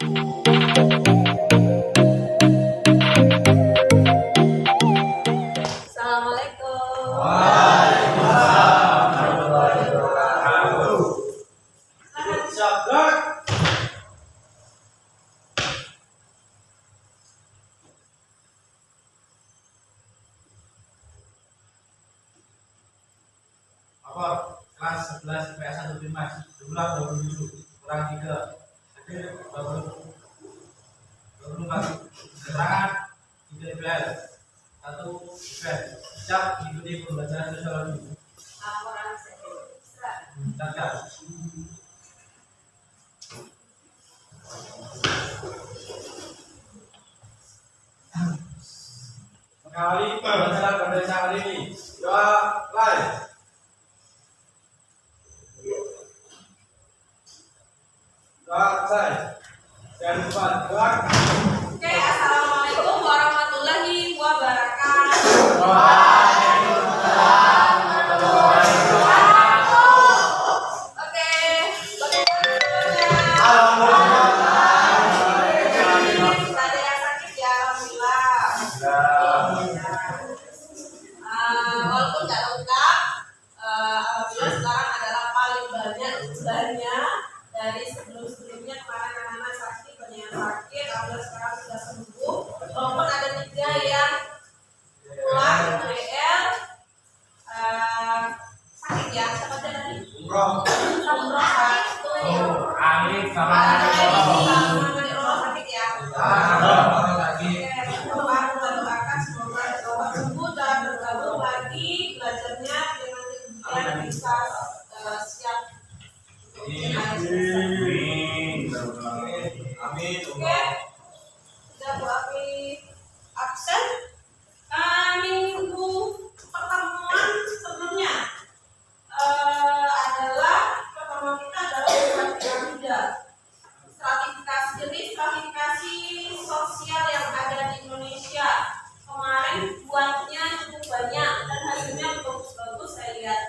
Assalamualaikum. Waalaikumsalam warahmatullahi wabarakatuh. Sabar. Apa? Kelas 11 IPS 1 Bimas. Jumlah 27 kurang 3. Hadir 24. Keterangan 3 IPS 1 IPS. Siap mengikuti pembelajaran sosiologi. Laporan sertifikat. Cacat. Mengawali pembelajaran pada saat ini. Doa live. Doa live. Jangan lupa doa. Oke, assalamualaikum warahmatullahi wabarakatuh. Oke, ada yang sakit ya, alhamdulillah. Walaupun nggak lengkap, alhamdulillah sekarang adalah paling banyak jumlahnya dari sebelum-sebelumnya. Kemarin anak-anak sakit, banyak yang sakit, alhamdulillah sekarang sudah sembuh. Walaupun ada 3 yang pulang DL sakit ya, siapa aja tadi? Umroh. Umroh satu. Amin sama Sakit ya. lagi. Doakan semoga cepat sembuh dan bergabung lagi belajarnya dengan kemudian bisa siap. Amin. Oke, sudah Bu Api absen. Minggu pertemuan sebelumnya adalah pertemuan kita adalah bukan piramida. Stratifikasi jenis stratifikasi sosial yang ada di Indonesia. Kemarin buatnya cukup banyak dan hasilnya bagus-bagus saya lihat.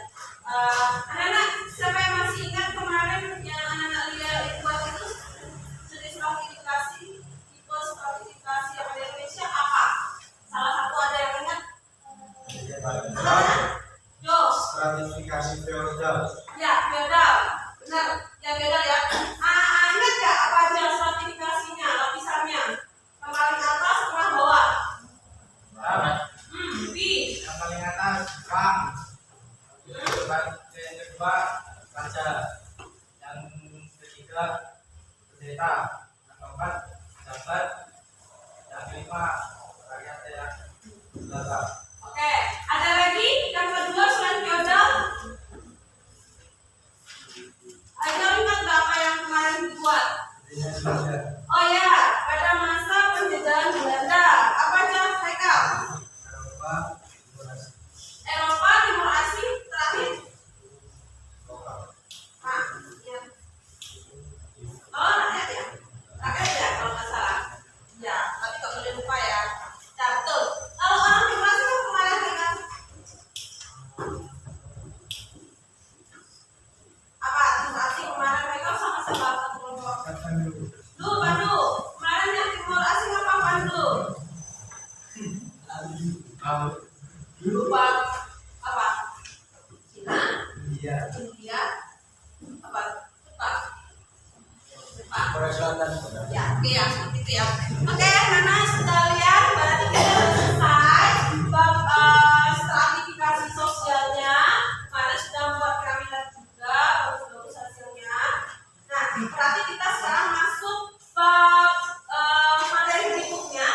Anak-anak siapa yang masih ingat kemarin yang anak-anak lihat buat itu jenis stratifikasi tipe stratifikasi yang ada di Indonesia apa? Salah satu ada yang ingat? Jo. Stratifikasi feodal. Ya, feodal. Benar, yang feodal ya. Ingat nggak apa aja stratifikasinya, lapisannya? Paling atas, tengah, bawah. B. Yang paling atas Bang. Yang kedua raja. Yang ketiga pendeta. Yang keempat pejabat. Yang kelima rakyat yang jelata. Oke, ada lagi yang kedua selain feodal? Ayo ingat nggak apa yang kemarin dibuat? Oh ya, pada masa penjajahan Belanda, apa aja Haikal? Eropa, Timur Asia, terakhir. Ya. Oh, rakyat ya? Rakyat ya kalau nggak salah. Ya, tapi nggak boleh lupa ya. Nah, betul. Kalau orang Timur Asia kemarin Haikal? Apa? Timur Asia kemarin Haikal sama siapa? Satu kelompok. Pandu. Kemarin yang Timur Asia apa Pandu? Lupa apa? Cina? India? Apa? Jepang? Korea Selatan. Ya, oke ya, seperti itu ya. Oke, anak-anak sekalian, berarti kita sudah selesai bab stratifikasi sosialnya. Mana sudah membuat piramida juga, bagus-bagus hasilnya. Nah, berarti kita sekarang masuk bab materi berikutnya.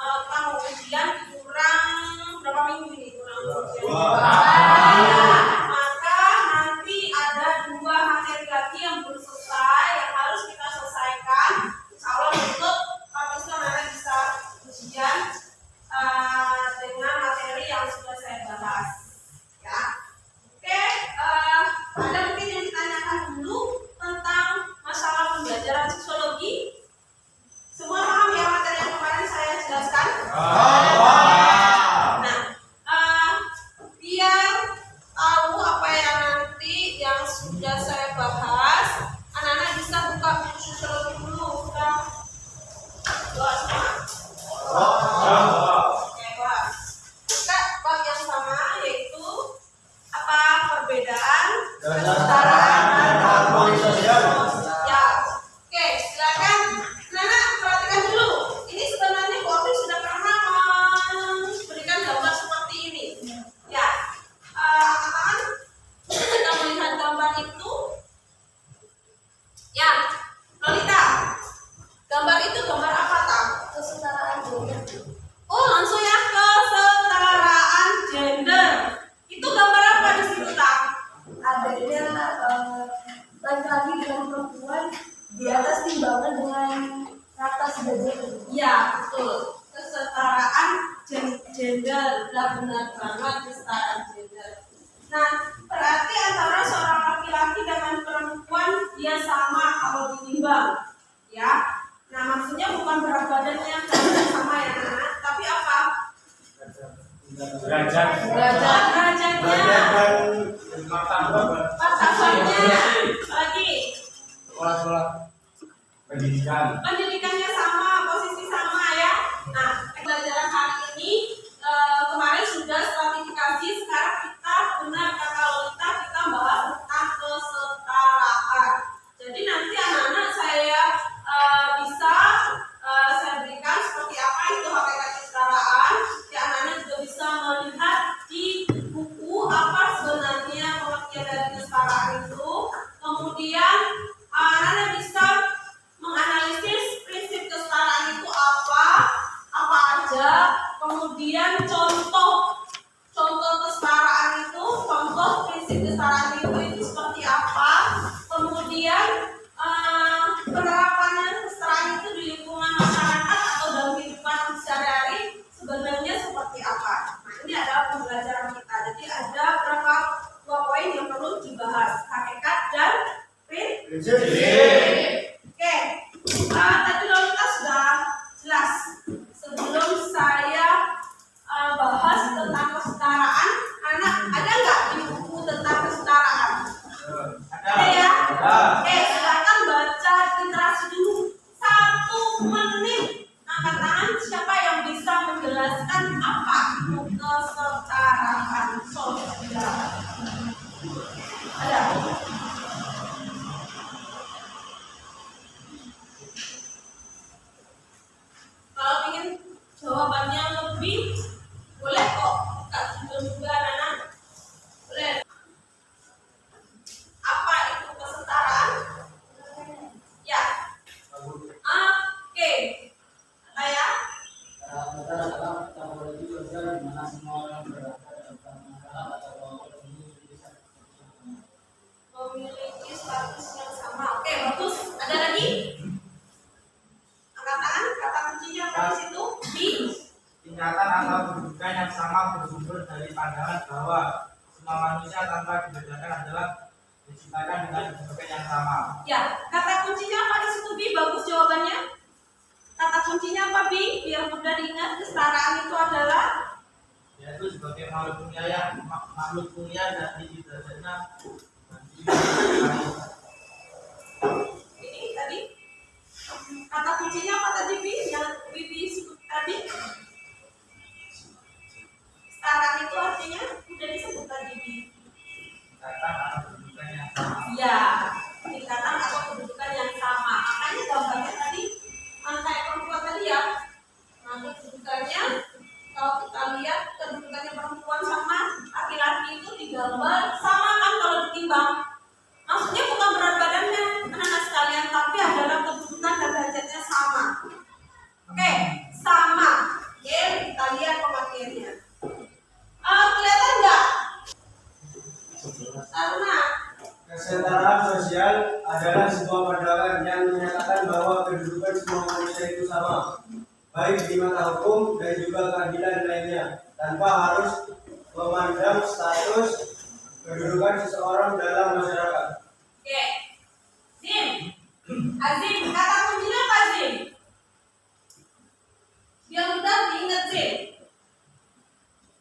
Kita mau ujian kurang berapa minggu ini? Kurang maka nanti ada 2 materi lagi yang belum selesai yang harus kita selesaikan. Insya Allah untuk habis itu nanti bisa ujian Ya, betul. Kesetaraan gender, benar banget kesetaraan gender. Nah, berarti antara seorang laki-laki dengan perempuan dia sama kalau ditimbang, ya. Nah, maksudnya bukan berat badannya sama ya, anak, tapi apa? Derajatnya. Martabatnya. Lagi. Sekolah pendidikan. Pendidikannya sama, posisi sama ya. Nah, pelajaran hari ini kemarin sudah stratifikasi, sekarang kita benar kata Lolita kita bahas tentang kesetaraan. Jadi nanti anak-anak saya bisa saya berikan seperti apa itu hakikat kesetaraan. Ya, anak-anak juga bisa melihat di buku apa sebenarnya pengertian dari kesetaraan itu. Kemudian anak-anak bisa menganalisis prinsip kesetaraan itu apa aja, kemudian contoh kesetaraan itu, contoh prinsip kesetaraan itu seperti apa, kemudian penerapannya kesetaraan itu di lingkungan masyarakat atau dalam kehidupan sehari-hari sebenarnya seperti apa. Nah, ini adalah pembelajaran kita. Jadi ada berapa dua poin yang perlu dibahas, hakikat dan prinsip. Oke, tadi Lolita sudah jelas. Sebelum saya bahas tentang kesetaraan, anak ada nggak di buku tentang kesetaraan? Ada ya? Oke, silakan baca literasi dulu 1 menit. Angkat tangan siapa yang bisa menjelaskan apa itu kesetaraan sosial? Ada? Kalau ingin jawabannya lebih, boleh kok kasih juga anak. Boleh. Apa itu kesetaraan? Ya. Oke. Apa ya? Kesetaraan adalah teknologi sosial di mana semua orang berada dalam masyarakat atau Memiliki status yang sama. Oke, bagus. Ada lagi? Angkat tangan, kata kuncinya apa di situ? Tingkatan atau kedudukan yang sama bersumber dari pandangan bahwa semua manusia tanpa dibedakan adalah diciptakan dengan kedudukan yang sama. Ya, kata kuncinya apa di situ, Bi? Bagus jawabannya. Kata kuncinya apa, Bi? Biar mudah diingat, kesetaraan itu adalah Yaitu sebagai makhluk mulia dan tinggi derajatnya. ini tadi. Kata kuncinya apa tadi, Bi? Yang Bibi sebut tadi? Kesetaraan itu artinya udah disebut tadi, Bi. Tingkatan atau kedudukan yang sama. Ya, tingkatan atau kedudukan yang sama. Makanya gambarnya tadi kayak perempuan tadi ya. Nah, kedudukannya kalau kita lihat kedudukannya perempuan sama laki-laki itu digambar sama kan kalau ditimbang. Maksudnya bukan berat badannya anak-anak sekalian, tapi adalah kedudukan dan derajatnya sama. Oke, sama. Oke, kita lihat pengertiannya. Kelihatan nggak? Karena Kesetaraan sosial adalah sebuah pandangan yang menyatakan bahwa kedudukan semua manusia itu sama, baik di mata hukum dan juga keadilan lainnya, tanpa harus memandang status kedudukan seseorang dalam masyarakat. oke. Zim. Azim, kata kuncinya apa, Zim? Biar mudah diingat, Zim.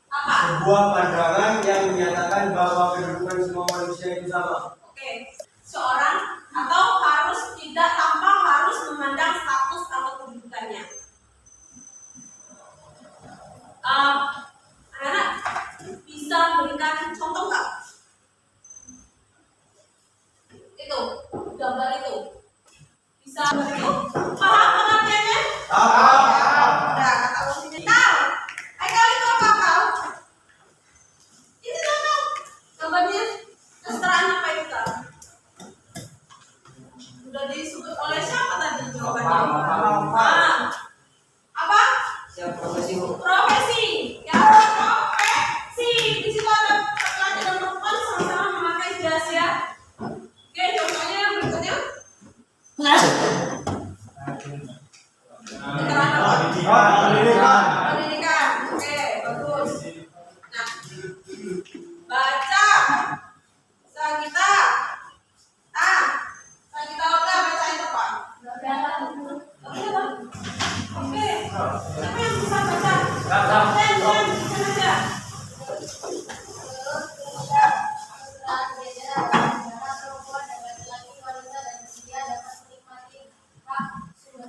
Apa? Sebuah pandangan yang menyatakan bahwa kedudukan semua manusia itu sama. Oke. Seorang atau harus tidak tanpa harus memandang status atau kedudukannya. Anak-anak bisa berikan contoh nggak? Itu gambar itu bisa itu paham pengertiannya? Nah, kata kuncinya tahu. Kali itu apa kau? Ini contoh gambarnya kesetaraan apa itu kak? Sudah disebut oleh siapa tadi jawabannya? Apa? siap profesi Bu. Profesi. Ya, profesi. Di situ ada laki-laki dan perempuan sama-sama memakai jas ya. Oke, contohnya yang berikutnya.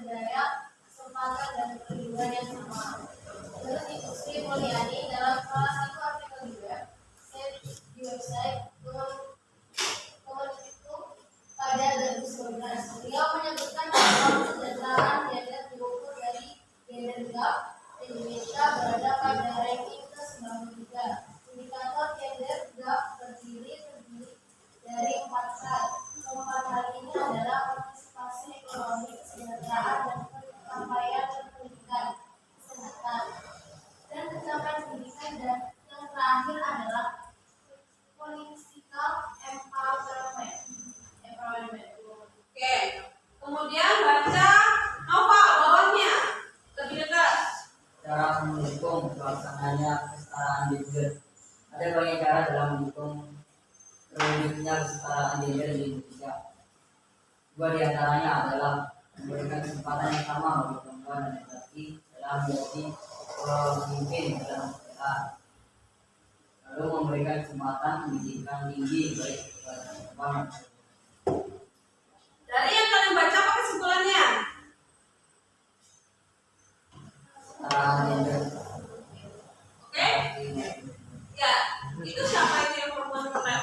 berdaya, kesempatan dan perlindungan yang sama. Menurut Ibu Sri Mulyani dalam salah satu artikel di website Kemenku pada 2011, beliau menyebutkan bahwa kesejahteraan gender diukur dari Gender Gap Indonesia berada pada ranking ke-93. Indikator Gender Gap terdiri dari 4 hal. Keempat hal ini adalah partisipasi ekonomi, kesejahteraan, dan pencapaian pendidikan, kesehatan, dan pencapaian pendidikan, dan yang terakhir adalah political empowerment. Oke. Kemudian baca nova bawahnya lebih dekat. Cara mendukung pelaksanaannya kesetaraan gender. Ada banyak cara dalam mendukung terwujudnya kesetaraan gender di Indonesia. Dua di antaranya adalah memberikan kesempatan yang sama bagi perempuan dan laki-laki dalam menjadi pemimpin dalam masyarakat. Lalu memberikan kesempatan pendidikan tinggi baik kepada perempuan. Dari yang kalian baca apa kesimpulannya? Kesetaraan gender. Oke? Ya, itu siapa itu yang perempuan keren?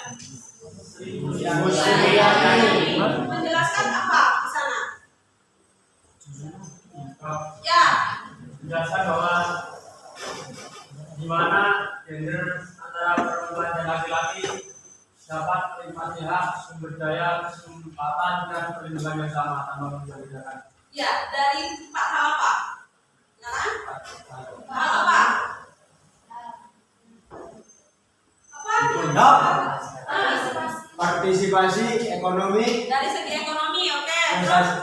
Menjelaskan apa di sana? Ya, Menjelaskan bahwa di mana gender antara perempuan dan laki-laki dapat menikmati hak, sumber daya, kesempatan, dan perlindungan yang sama tanpa membedakan. ya dari 4 hal apa? Ya kan? Hal apa? Apa? Partisipasi ekonomi, Dari segi ekonomi, oke.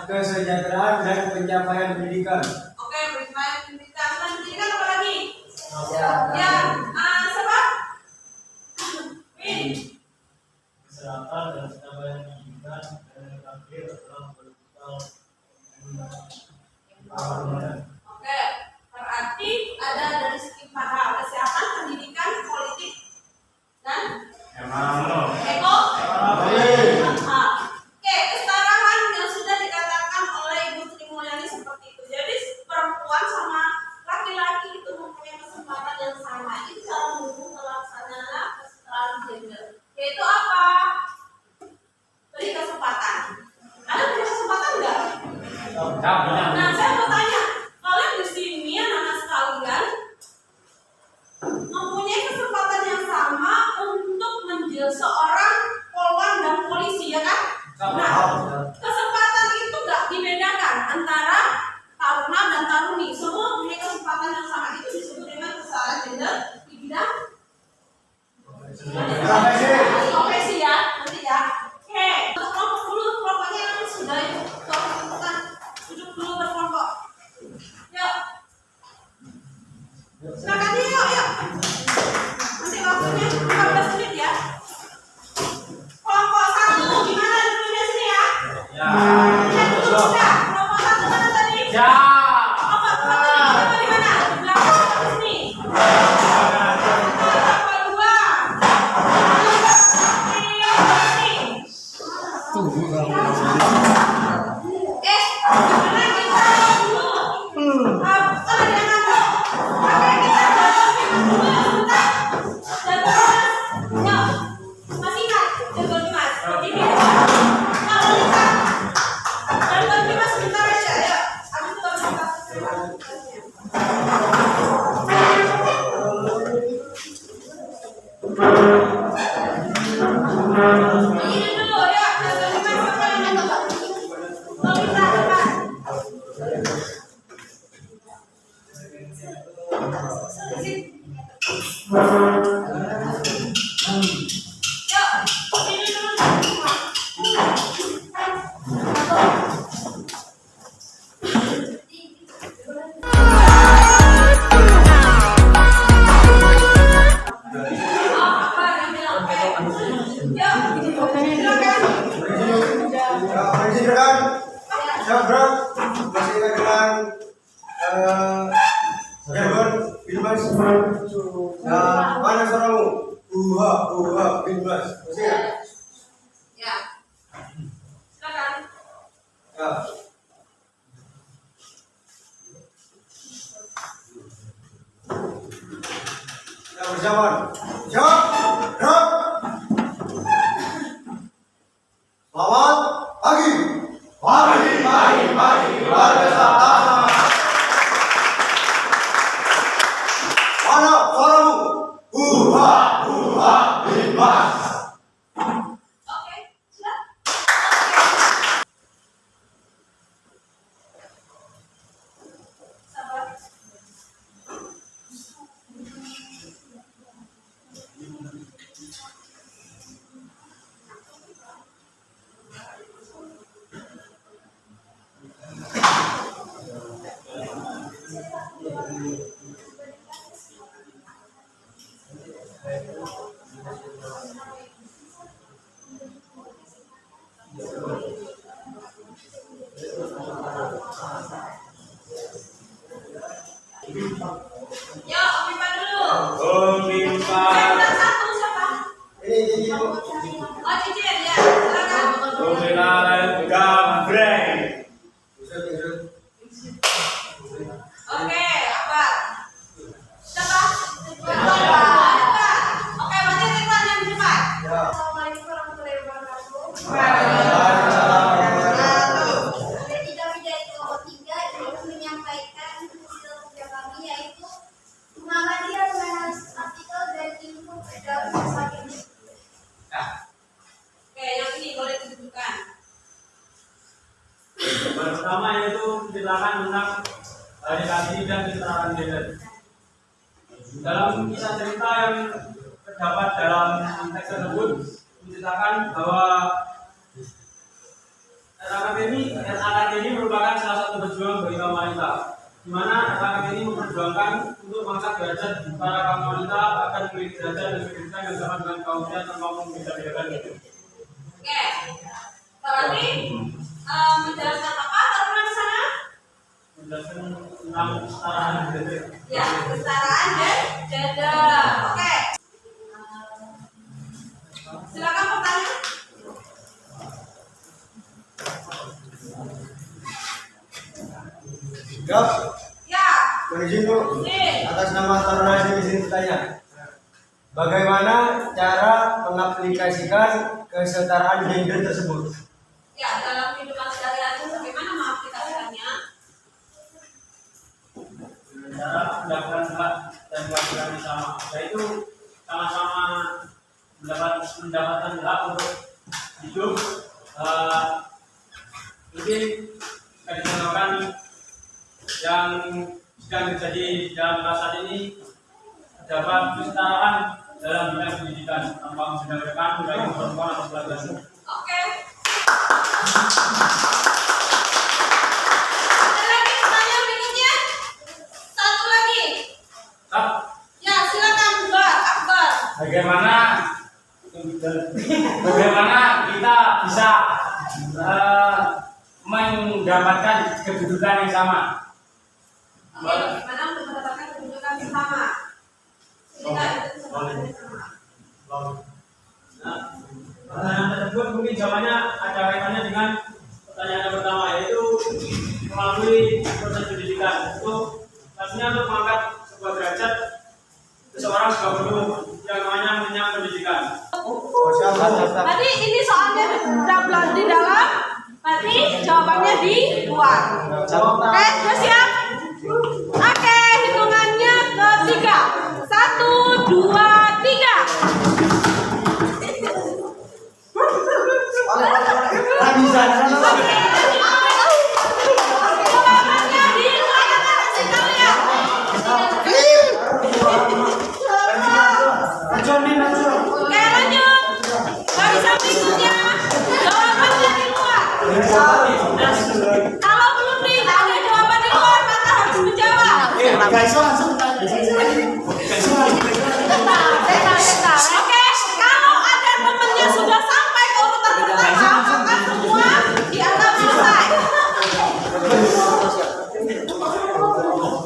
kesejahteraan, dan pencapaian pendidikan. Oke, pencapaian pendidikan. Selain pendidikan apa lagi? Ya, Ya, siapa? Win. Kesehatan dan pencapaian pendidikan dan yang terakhir adalah political empowerment. Oke, berarti ada dari segi 4 hal: kesehatan, pendidikan, politik, dan Oke, kesetaraan yang sudah dikatakan oleh Ibu Sri Mulyani seperti itu. Jadi perempuan sama laki-laki itu mempunyai kesempatan yang sama. Itu cara mendukung pelaksanaan kesetaraan gender. Yaitu apa? Beri kesempatan. Ada punya kesempatan enggak? Nah, saya mau tanya, kalian di sini anak-anak sekalian mempunyai kesempatan yang sama untuk menjadi seorang polwan dan polisi, ya kan? Nah, kesempatan itu nggak dibedakan antara taruna dan taruni. Semua punya kesempatan yang sama. Itu disebut dengan kesetaraan gender di bidang profesi ya, nanti ya. Oke, untuk kelompok dulu, kelompoknya yang sudah kelompok duduk dulu berkelompok. Yuk, silakan yuk. Nanti waktunya 15 menit ya. Kelompok 1 gimana dulunya sini ya? Lihat dulu sudah. Kelompok 1 mana tadi? Kelompok 1 di mana? Di belakang atau di sini? Kelompok 2. Gimana kita dulu? Kalau dia ngantuk, makanya kita dulu sebentar. Yuk, masih ingat jago Dimas? Ini kalau kita jago Dimas sebentar aja, yuk. Habis itu baru kita ini dulu, yuk. Jago Dimas apa yang ngantuk? Kalau kita cepat. Yuk, ini dulu. Apa yang bilang? Yuk, silakan. Masih dengan Sabrak, masih dengan Gerber, Bilmas, mana suaramu? Bilmas, masih ya? Ya. Silakan. Ya. Kita berjamaah. Siap. Gerak. Selamat pagi. Pagi. Keluarga sama. Mana suaramu? Huha, bimbas. Oke, siap. Sabar. Yuk, Om Pipa dulu. Kita satu siapa? Ini. Oh, Cicin ya. Silakan. Oke, apa? Siapa? Apa? Oke, berarti Ridwan yang di depan. Ya. Assalamualaikum warahmatullahi wabarakatuh. Ada tidak dari kelompok 3 ingin menyampaikan hasil kerja kami yaitu Muhammadiyah menulis artikel dan info dalam sosial media. Oke, yang ini boleh ditunjukkan. Pertama yaitu menceritakan tentang edukasi dan kesetaraan gender. Dalam kisah cerita yang terdapat dalam teks tersebut menceritakan bahwa RKKP ini merupakan salah satu perjuangan bagi kaum wanita, di mana RKKP ini memperjuangkan untuk mengangkat derajat para kaum wanita agar memiliki derajat dan pendidikan yang sama dengan kaum pria tanpa membeda-bedakan itu. Oke. Berarti menjelaskan apa teman di sana? Menjelaskan tentang kesetaraan gender. Ya, kesetaraan dan gender. Oke. Silakan pertanyaan. Siap. Ya. Berizin Bu. Nih. Atas nama Taruna di sini bertanya. Bagaimana cara mengaplikasikan kesetaraan gender tersebut? Ya, dalam kehidupan sehari-hari bagaimana mengaplikasikannya? Cara mendapatkan hak dan kewajiban yang sama, yaitu sama-sama mendapatkan hak untuk hidup. Mungkin kebijakan yang sedang terjadi dalam masa ini terdapat kesetaraan dalam bidang pendidikan tanpa membeda-bedakan baik perempuan atau laki-laki. Oke. Ada lagi pertanyaan berikutnya? Satu lagi. Ya, silakan Mbak Akbar. Bagaimana kita bisa mendapatkan kedudukan yang sama? Oke, bagaimana untuk mendapatkan kedudukan yang sama? Pertanyaan tersebut mungkin jawabannya ada kaitannya dengan pertanyaan yang pertama, yaitu melalui proses pendidikan. Itu maksudnya untuk mengangkat sebuah derajat seseorang juga perlu yang namanya mengenyam pendidikan. Berarti ini soalnya di dalam, berarti jawabannya di luar. Oke, sudah siap? Oke, hitungannya ketiga. 1, 2, 3. Jawabannya di luar sekalian. Oke, lanjut. Barisan berikutnya. Jawabannya di luar. Kalau belum ada jawaban di luar, maka harus menjawab. Oke, kalau ada temennya sudah sampai ke urutan pertama, maka semua dianggap selesai.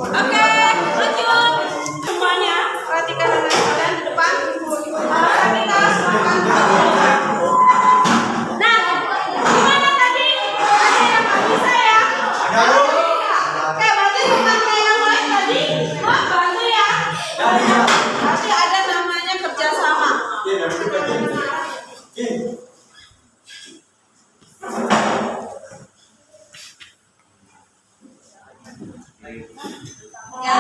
Oke, lanjut. Semuanya perhatikan dengan kalian di depan. Kita silakan. Nah, gimana tadi? Ada yang nggak bisa ya? Oke, berarti teman yang lain tadi, bantu ya. Ya.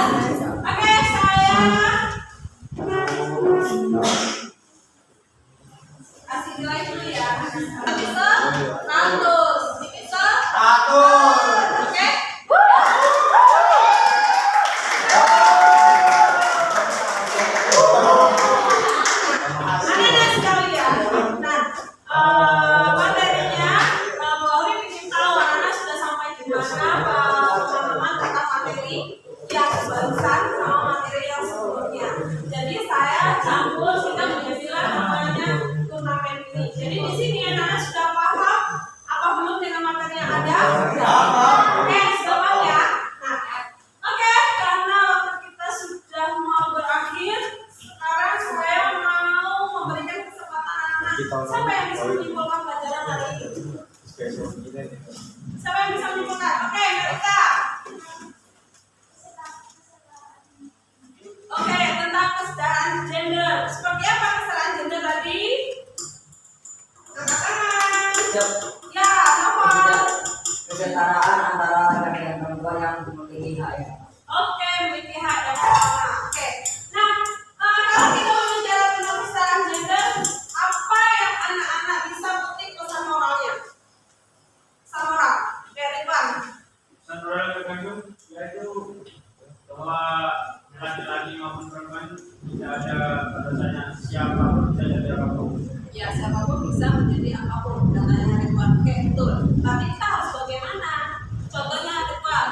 Oke, saya kasih nilai dulu ya. Bisa 100, bisa 100. oke. Anak-anak sekalian, nah materinya, Mauri ingin tahu anak-anak sudah sampai di mana pemahaman tentang materi yang barusan sama materi yang sebelumnya. Jadi saya campur sehingga menjadilah namanya turnamen ini. Jadi di sini anak-anak sudah paham apa belum dengan materi yang ada? Oke, sudah paham ya? Nah, oke, karena waktu kita sudah mau berakhir, sekarang saya mau memberikan kesempatan anak-anak. Siapa yang bisa menyimpulkan pelajaran hari ini? Siapa yang bisa menyimpulkan? Oke, Mereka. Oke, tentang kesetaraan gender. Seperti apa kesetaraan gender tadi? Katakan. Ya, apa? Kesetaraan antara laki-laki dan perempuan yang memiliki hak yang sama. Oke, memiliki hak yang sama. Oke. Nah, kalau kita berbicara tentang kesetaraan gender, apa yang anak-anak bisa petik pesan moralnya? Pesan moral. Oke, Ridwan. Pesan moral terkandung yaitu bahwa laki-laki maupun perempuan tidak ada batasannya, siapapun bisa jadi apapun. Ya, siapapun bisa menjadi apapun. Katanya Ridwan. Oke, betul. Tapi kita harus bagaimana? Contohnya Ridwan.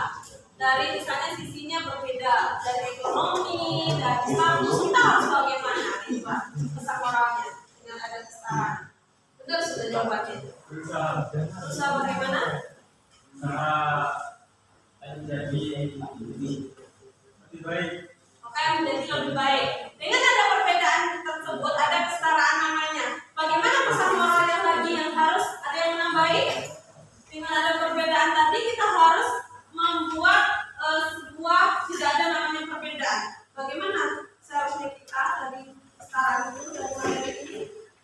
Dari misalnya sisinya berbeda, dari ekonomi, dari status, kita harus bagaimana Ridwan? Pesan moralnya dengan ada kesetaraan. Betul sudah jawabannya. Berusaha bagaimana? Menjadi lebih baik. Oke, menjadi lebih baik. Dengan ada perbedaan tersebut, ada kesetaraan namanya. Bagaimana pesan moral yang lagi yang harus ada yang menambahi? Dengan ada perbedaan tadi, kita harus membuat sebuah tidak ada namanya perbedaan. Bagaimana seharusnya kita dari kesetaraan itu dari materi ini?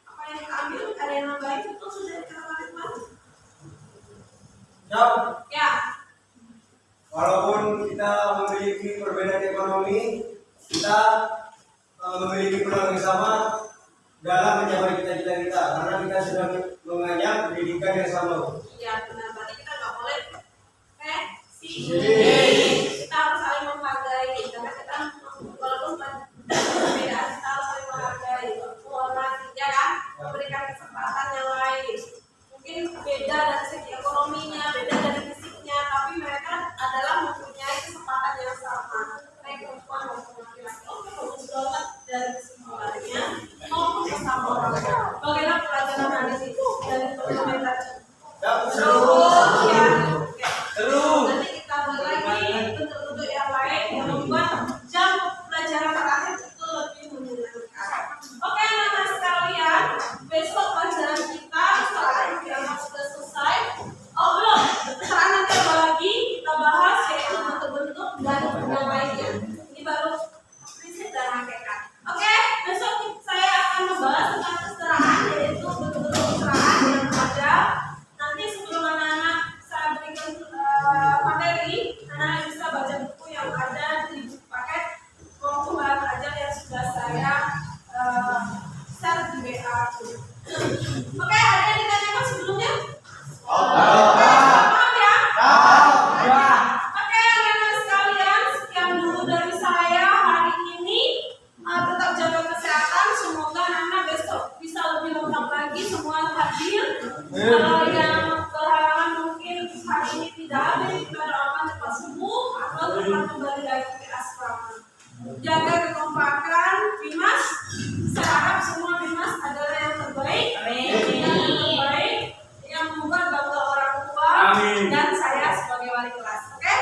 Apa yang kita ambil? Ada yang nambahi? Itu sudah dikatakan Mas? Ya. Walaupun kita memiliki perbedaan ekonomi, kita memiliki peluang yang sama dalam mencapai cita-cita kita, karena kita sudah mengenyam pendidikan yang sama. Iya benar, berarti kita nggak boleh kita harus saling menghargai, karena kita walaupun berbeda kita harus saling menghargai, menghormati, ya kan, memberikan kesempatan yang lain. Mungkin beda dari segi ekonominya, beda dari fisiknya, tapi mereka adalah mempunyai kesempatan yang sama, baik perempuan maupun laki-laki. Oke, bagus banget dari kesimpulannya maupun pesan moralnya. Bagaimana pelajaran hari itu dari pertemuan tadi? Seru ya. Seru. Nanti kita buat lagi bentuk-bentuk yang lain yang membuat jam pelajaran terakhir itu lebih menyenangkan. Oke, anak-anak sekalian, besok pelajaran kita setelah dianggap sudah selesai. Oh belum, setelah nanti ada lagi kita bahas yaitu bentuk-bentuk dan yang lainnya. Ini baru prinsip dan hakikat. Oke, besok saya akan membahas tentang kesetaraan, yaitu bentuk-bentuk kesetaraan yang ada. Nanti sebelum anak-anak saya berikan materi, anak-anak bisa baca buku yang ada di paket maupun bahan ajar yang sudah saya share di WA. Oke, ada yang ditanyakan sebelumnya? Paham ya? Oke, anak-anak sekalian, sekian dulu dari saya hari ini. Tetap jaga kesehatan. Semoga anak-anak besok bisa lebih lengkap lagi semua hadir. Kalau yang berhalangan mungkin hari ini tidak hadir, kita doakan cepat sembuh atau cepat kembali lagi ke asrama. Jaga kekompakan, Bimas. Saya harap semua Bimas adalah yang terbaik. Yang terbaik, yang membuat bangga orang tua. Dan saya sebagai wali kelas. Oke?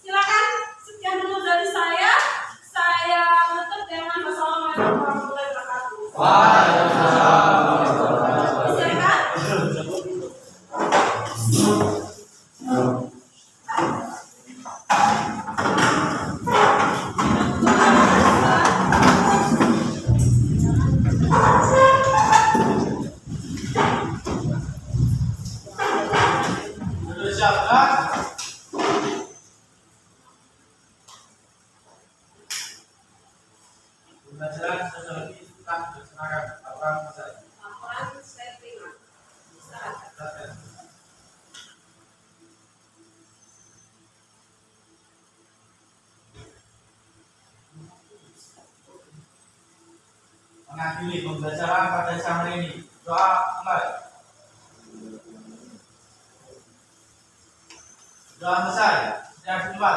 Silakan. Sekian dulu dari saya. Saya tutup dengan wassalamualaikum warahmatullahi wabarakatuh. mengakhiri pembelajaran pada siang hari ini. Doa mulai. Doa selesai. Yang kedua,